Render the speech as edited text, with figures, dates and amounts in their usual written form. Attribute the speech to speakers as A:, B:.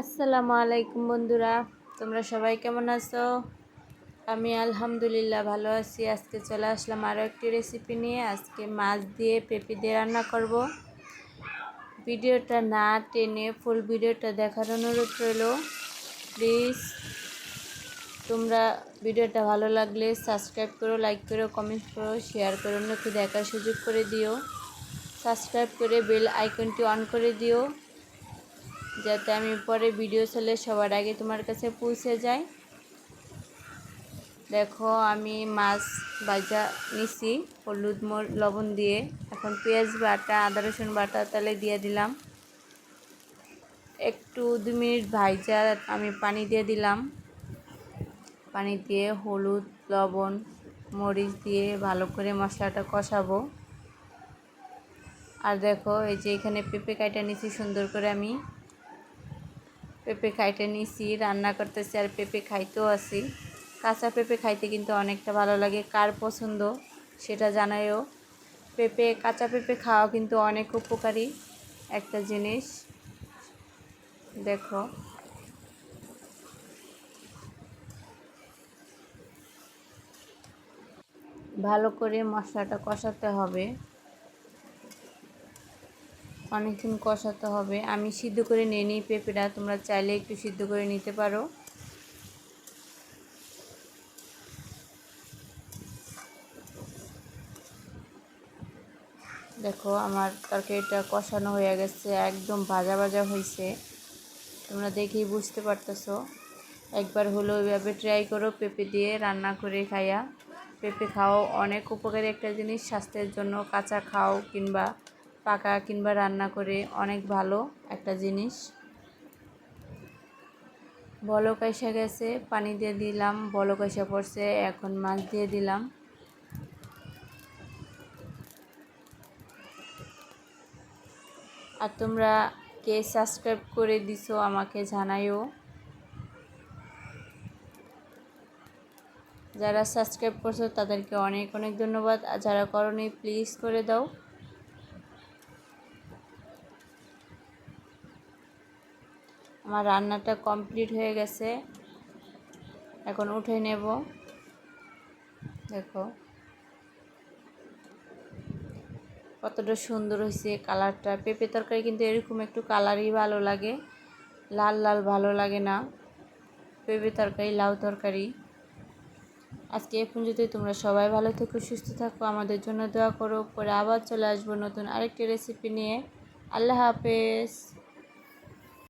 A: আসসালামু আলাইকুম বন্ধুরা, তোমরা সবাই কেমন আছো? আমি আলহামদুলিল্লাহ ভালো আছি। আজকে চলে আসলাম আরও একটি রেসিপি নিয়ে। আজকে মাছ দিয়ে পেঁপে দিয়ে রান্না করব। ভিডিওটা না টেনে ফুল ভিডিওটা দেখার অনুরোধ রইল। প্লিজ তোমরা ভিডিওটা ভালো লাগলে সাবস্ক্রাইব করো, লাইক করো, কমেন্ট করো, শেয়ার করো, অন্যকে দেখার সুযোগ করে দিও। সাবস্ক্রাইব করে বেল আইকনটি অন করে দিও, যাতে আমি পরে ভিডিও চলে সবার আগে তোমার কাছে পৌঁছে যায়। দেখো, আমি মাছ ভাজা নিছি হলুদ লবণ দিয়ে। এখন পেঁয়াজ বাটা, আদা রসুন বাটা তালে দিয়ে দিলাম। একটু 2 মিনিট ভাজা আমি পানি দিয়ে দিলাম। পানি দিয়ে হলুদ, লবণ, মরিচ দিয়ে ভালো করে মশলাটা কষাবো। আর দেখো, এই যে এখানে পেঁপে কাইটা নিছি সুন্দর করে। আমি পেঁপে খাইতে নিছি, রান্না করতেছি আর পেঁপে খাইতেও আছি। কাঁচা পেঁপে খাইতে কিন্তু অনেকটা ভালো লাগে। কার পছন্দ সেটা জানাইও। কাঁচা পেঁপে খাওয়া কিন্তু অনেক উপকারী একটা জিনিস। দেখো, ভালো করে মশলাটা কষাতে হবে, অনেকক্ষণ কষাতে হবে। আমি সিদ্ধ করে নিয়ে নিই পেঁপেটা, তোমরা চাইলে একটু সিদ্ধ করে নিতে পারো। দেখো, আমার তরকারিটা কষানো হয়ে গেছে, একদম ভাজা ভাজা হয়েছে। তোমরা দেখেই বুঝতে পারতেছো। একবার হলো ওইভাবে ট্রাই করো, পেঁপে দিয়ে রান্না করে খাইয়া। পেঁপে খাও অনেক উপকারী একটা জিনিস স্বাস্থ্যের জন্য। কাঁচা খাও কিংবা পাকা কিংবা রান্না করে অনেক ভালো একটা জিনিস। বলক এসে গেছে, পানি দিয়ে দিলাম, বলক এসে পড়ছে। এখন মাছ দিয়ে দিলাম। আর তোমরা কে সাবস্ক্রাইব করে দিছো আমাকে জানাইও। যারা সাবস্ক্রাইব করছো তাদেরকে অনেক অনেক ধন্যবাদ। আর যারা করোনি প্লিজ করে দাও। আমার রান্নাটা কমপ্লিট হয়ে গেছে, এখন উঠে নেব। দেখো কতটা সুন্দর হয়েছে কালারটা। পেঁপে তরকারি কিন্তু এরকম একটু কালারই ভালো লাগে, লাল লাল ভালো লাগে না পেঁপে তরকারি, লাউ তরকারি। আজকে এখন যদি তোমরা সবাই ভালো থেকো, সুস্থ থাকো, আমাদের জন্য দোয়া করো। পরে আবার চলে আসবো নতুন আরেকটি রেসিপি নিয়ে। আল্লাহ হাফেজ।